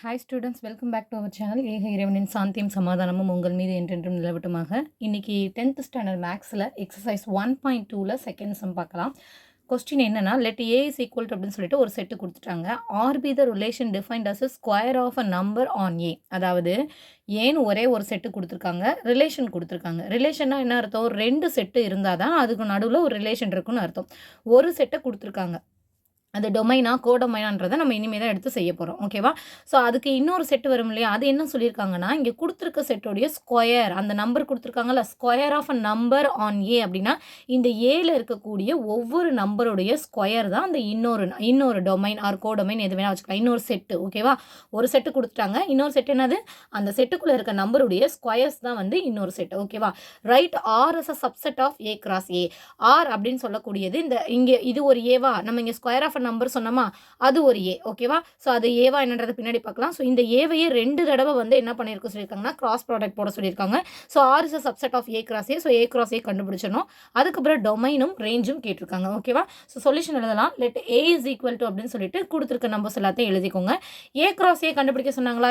Hi students, welcome back to our channel. ஏக இறைவனின் சாந்தியும் சமாதானமும் உங்கள் மீது என்றென்றும் நிலவட்டுமாக. இன்றைக்கி 10th ஸ்டாண்டர்ட் மேக்ஸில் எக்ஸசைஸ் 1.2ல் செகண்ட் சம் பார்க்கலாம். கொஸ்டின் என்னென்னா, let A is equal to அப்படின்னு சொல்லிட்டு ஒரு செட்டு கொடுத்துட்டாங்க. R be the relation defined as square of a number on A. அதாவது ஏன்னு ஒரே ஒரு செட்டு கொடுத்துருக்காங்க, ரிலேஷன் கொடுத்துருக்காங்க. ரிலேஷன்னா என்ன அர்த்தம்? ரெண்டு செட்டு இருந்தால் தான் அதுக்கு நடுவில் ஒரு ரிலேஷன் இருக்குன்னு அர்த்தம். ஒரு செட்டை கொடுத்துருக்காங்க, அது டொமைனா கோடொமைனான்றதை நம்ம இனிமேல் தான் எடுத்து செய்ய போகிறோம். ஓகேவா? ஸோ அதுக்கு இன்னொரு செட்டு வரும் இல்லையா, அது என்ன சொல்லியிருக்காங்கன்னா, இங்கே கொடுத்துருக்க செட்டோடைய ஸ்கொயர், அந்த நம்பர் கொடுத்துருக்காங்கல்ல, square of a number on A அப்படின்னா இந்த ஏல இருக்கக்கூடிய ஒவ்வொரு நம்பருடைய ஸ்கொயர் தான் அந்த இன்னொரு டொமைன் ஆர் கோடொமைன் எது வேணால் வச்சுக்கலாம். இன்னொரு செட்டு. ஓகேவா? ஒரு செட்டு கொடுத்துட்டாங்க, இன்னொரு செட்டு என்னது? அந்த செட்டுக்குள்ளே இருக்க நம்பருடைய ஸ்கொயர்ஸ் தான் வந்து இன்னொரு செட்டு. ஓகேவா? Right R is a subset of A cross A. R அப்படின்னு சொல்லக்கூடியது இந்த இங்கே இது ஒரு ஏவா, நம்ம இங்கே ஸ்கொயர் ஆஃப் நம்பர் சொன்னோமா, அது ஒரு ஏ. ஓகேவா? ஸோ அது ஏவா என்னன்றதை பின்னாடி பார்க்கலாம். ஸோ இந்த ஏவையே 2 தடவை வந்து என்ன பண்ணியிருக்க சொல்லியிருக்காங்கன்னா, கிராஸ் ப்ராடக்ட் போட சொல்லியிருக்காங்க. So R is a subset of A cross A. So A cross A கண்டுபிடிச்சிடணும். அதுக்கப்புறம் டொமைனும் ரேஞ்சும் கேட்டிருக்காங்க. ஓகேவா? ஸோ சொல்யூஷன் எழுதலாம். Let A is equal to அப்படின்னு சொல்லிட்டு கொடுத்துருக்க நம்பர்ஸ் எல்லாத்தையும் எழுதிக்கோங்க. ஏ கிராஸ் ஏ கண்டுபிடிக்க சொன்னாங்களா,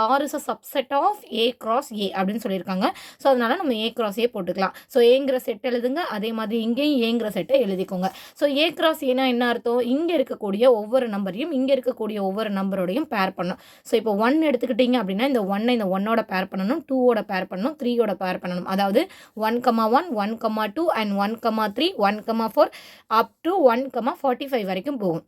R is a subset of A cross A அப்படின்னு சொல்லியிருக்காங்க. ஸோ அதனால நம்ம ஏ கிராஸ் ஏ போட்டுக்கலாம். ஸோ ஏங்கிற செட் எழுதுங்க, அதே மாதிரி இங்கேயும் ஏங்கிற செட்டை எழுதிக்கோங்க. ஸோ ஏ கிராஸ் ஏனா என்ன அர்த்தம்? இங்கே இருக்கக்கூடிய ஒவ்வொரு நம்பரையும் இங்கே இருக்கக்கூடிய ஒவ்வொரு நம்பரோடையும் பேர் பண்ணணும். ஸோ இப்போ 1 எடுத்துக்கிட்டீங்க அப்படின்னா இந்த 1 இந்த 1ஓட பேர் பண்ணணும், 2ஓட பேர் பண்ணணும், 3ஓட பேர் பண்ணணும். அதாவது 1,1, 1,2 அண்ட் 1,3, 1,4 அப் டு 1,45 வரைக்கும் போகும்.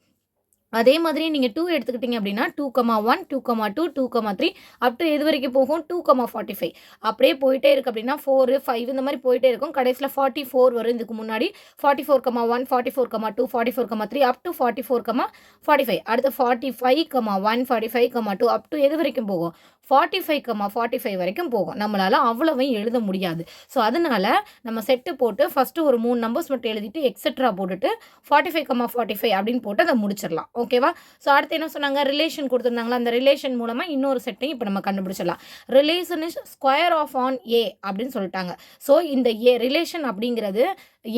அதே மாதிரி நீங்கள் 2 எடுத்துக்கிட்டிங்க அப்படின்னா 2,1, 2,2, 2,3 அப் டு எது வரைக்கும் போகும்? 2,45. அப்படியே போயிட்டே இருக்குது அப்படின்னா 4, 5 இந்த மாதிரி போயிட்டே இருக்கும். கடைசியில் 44 வரும். இதுக்கு முன்னாடி 44,1, 44,2, 44,3 அப் டு 44,45. அடுத்து 45,1, 45,2 அப் டு எது வரைக்கும் போகும்? 45,45 வரைக்கும் போகும். நம்மளால் அவ்வளவையும் எழுத முடியாது. ஸோ அதனால் நம்ம செட்டு போட்டு ஃபஸ்ட்டு ஒரு 3 நம்பர்ஸ் மட்டும் எழுதிட்டு எக்ஸெட்ரா போட்டுட்டு 45,45 அப்படின்னு போட்டு அதை முடிச்சிடலாம். ஓகேவா? ஸோ அடுத்து என்ன சொன்னாங்க? ரிலேஷன் கொடுத்துருந்தாங்களா, அந்த ரிலேஷன் மூலமாக இன்னொரு செட்டையும் இப்போ நம்ம கண்டுபிடிச்சிடலாம். Relation is square of on A அப்படின்னு சொல்லிட்டாங்க. ஸோ இந்த ரிலேஷன் அப்படிங்கிறது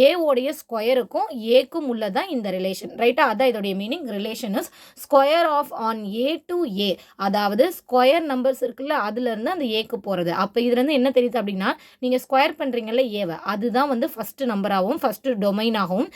ஏவோடைய ஸ்கொயருக்கும் ஏக்கும் உள்ளதான் இந்த ரிலேஷன். ரைட்டா? அதான் இதோடைய meaning. Relation is square of on A to A. அதாவது ஸ்கொயர் நம்பர்ஸ் இருக்குல்ல, அதுலேருந்து அந்த ஏக்கு போகிறது. அப்போ இதுலேருந்து என்ன தெரியுது அப்படின்னா, நீங்கள் ஸ்கொயர் பண்ணுறீங்கல்ல ஏவை, அதுதான் வந்து ஃபஸ்ட்டு நம்பராகவும் ஃபஸ்ட்டு டொமைனாகவும்,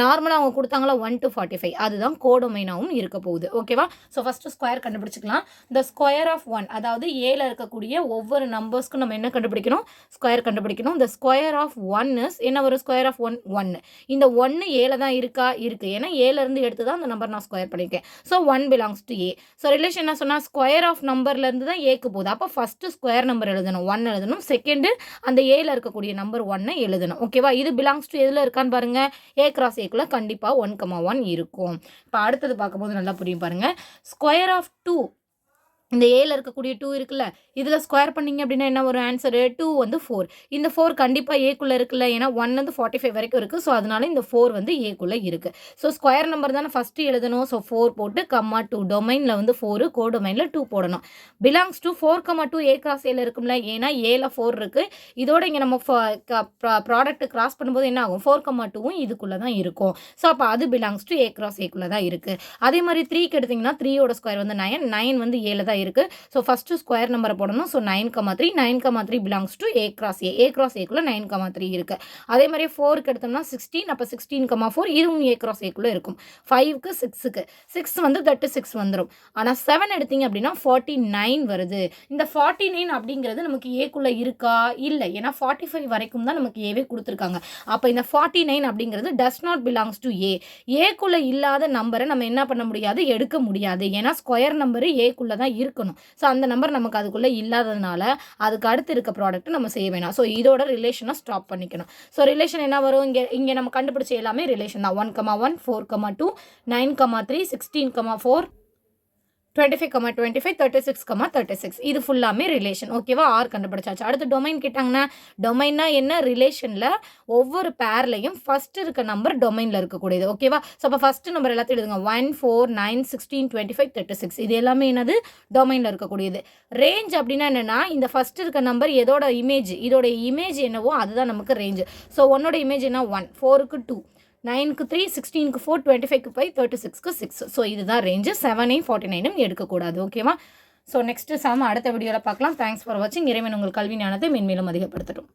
நார்மலாக அவங்க கொடுத்தாங்களா 1 to 45, அதுதான் கோடொமைனாகவும் இருக்க போகுது. ஓகேவா? ஸோ ஃபஸ்ட்டு ஸ்கொயர் கண்டுபிடிச்சிக்கலாம். இந்த ஸ்கொயர் ஆஃப் 1, அதாவது ஏல இருக்கக்கூடிய ஒவ்வொரு நம்பர்ஸ்க்கும் நம்ம என்ன கண்டுபிடிக்கணும்? ஸ்கொயர் கண்டுபிடிக்கணும். இந்த ஸ்கொயர் ஆஃப் 1 இஸ் என்ன வரும்? Square of 1. இந்த 1 ஏல தான் இருக்கா? இருக்குது. ஏன்னா ஏலேருந்து எடுத்து தான் அந்த நம்பர் நான் ஸ்கொயர் பண்ணியிருக்கேன். So 1 belongs to A. So relation என்ன சொன்னால், ஸ்கொயர் ஆஃப் நம்பர்லேருந்து தான் ஏக்கு போகுது. அப்போ ஃபஸ்ட்டு ஸ்கொயர் நம்பர் எழுதணும், 1 எழுதணும். செகண்டு அந்த ஏல இருக்கக்கூடிய நம்பர் 1 எழுதணும். ஓகேவா? இது பிலாங்ஸ் டு எதில் இருக்கான்னு பாருங்கள். ஏ கிராஸ் ஏக்குள்ளே கண்டிப்பாக 1,1 இருக்கும். இப்போ அடுத்தது பார்க்கும்போது நல்லா புரியும் பாருங்கள். ஸ்கொயர் ஆஃப் 2, இந்த ஏல இருக்கக்கூடிய 2 இருக்குல்ல, இதில் ஸ்கொயர் பண்ணிங்க அப்படின்னா என்ன வரும் ஆன்சரு? 2 வந்து 4. இந்த 4 கண்டிப்பாக ஏக்குள்ளே இருக்குல்ல, ஏன்னா 1 வந்து 45 வரைக்கும் இருக்குது. ஸோ அதனால இந்த 4 வந்து ஏக்குள்ளே இருக்குது. ஸோ ஸ்கொயர் நம்பர் தானே ஃபஸ்ட்டு எழுதணும். ஸோ 4 போட்டு 2 டொமைனில் வந்து 4, கோடொமைனில் 2 போடணும். பிலாங்ஸ் டு 4,2 ஏ கிராஸ் ஏல இருக்கும்ல, ஏன்னா ஏல 4 இருக்குது. இதோட இங்கே நம்ம ப்ராடக்ட் கிராஸ் பண்ணும்போது என்ன ஆகும்? 4,2வும் இதுக்குள்ளே தான் இருக்கும். ஸோ அப்போ அது பிலாங்ஸ் டு ஏ கிராஸ் ஏக்குள்ளே தான் இருக்குது. அதே மாதிரி 3க்கு எடுத்திங்கன்னா 3ஓட ஸ்கொயர் வந்து 9, 9 வந்து ஏல தான் இருக்குது. ஸோ ஃபஸ்ட்டு ஸ்கொயர் நம்பரை போடணும். So 9,3, 9,3 belongs to A cross A. A cross ஏக்குள்ளே 9,3 இருக்குது. அதே மாதிரி 4க்கு எடுத்தோம்னா 16, அப்போ 16,4 இதுவும் ஏ கிராஸ் ஏக்குள்ளே இருக்கும். 5க்கு 6க்கு 6 வந்து 36 வந்துடும். ஆனால் 7 எடுத்தீங்க அப்படின்னா 49 வருது. இந்த 49 அப்படிங்கிறது நமக்கு ஏக்குள்ளே இருக்கா? இல்லை. ஏன்னா 45 வரைக்கும் தான் நமக்கு ஏவே கொடுத்துருக்காங்க. அப்போ இந்த 49 அப்படிங்கிறது டஸ் நாட் பிலாங்ஸ் டு ஏ. ஏக்குள்ளே இல்லாத நம்பரை நம்ம என்ன பண்ண முடியாது? எடுக்க முடியாது. ஏன்னா ஸ்கொயர் நம்பரு ஏக்குள்ளே தான் இருக்கணும். ஸோ அந்த நம்பர் நமக்கு அதுக்குள்ளே இல்லாததுனால அதுக்கு அடுத்து இருக்க ப்ராடக்ட் நம்ம செய்ய வேணாம். ஸோ இதோட ரிலேஷனை ஸ்டாப் பண்ணிக்கணும். ஸோ ரிலேஷன் என்ன வரும்? இங்கே நம்ம கண்டுபிடிச்ச எல்லாமே ரிலேஷன் தான். 1,1, 4,2, 9,3, 16,4, 25,25, 36,36 இது ஃபுல்லாமே ரிலேஷன். ஓகேவா? ஆர் கண்டுபிடிச்சாச்சு. அடுத்து டொமைன் கேட்டாங்கன்னா, டொமைன்னா என்ன? ரிலேஷனில் ஒவ்வொரு பேர்லையும் ஃபஸ்ட்டு இருக்க நம்பர் டொமைனில் இருக்கக்கூடியது. ஓகேவா? ஸோ அப்போ ஃபஸ்ட்டு நம்பர் எல்லாத்தையும் எழுதுங்க. 1, 4, 9, 16, 25, 36 இது எல்லாமே என்னது? டொமைனில் இருக்கக்கூடியது. ரேஞ்ச் அப்படின்னா என்னென்னா, இந்த ஃபஸ்ட்டு இருக்க நம்பர் எதோட இமேஜ், இதோட இமேஜ் என்னவோ அதுதான் நமக்கு ரேஞ்சு. ஸோ 1ஓட இமேஜ் என்ன? 1, 4க்கு 2, 9க்கு 3, 16க்கு 4, 25க்கு 5, 36க்கு 6. ஸோ இதுதான் ரேஞ்சு. 7, 49 எடுக்கக்கூடாது. ஓகேவா? ஸோ நெக்ஸ்ட்டு சம் அடுத்த வீடியோவில் பார்க்கலாம். தேங்க்ஸ் ஃபார் வாட்சிங். இறைவன் உங்கள் கல்வி ஞானத்தை மென்மேலும் அதிகப்படுத்தட்டும்.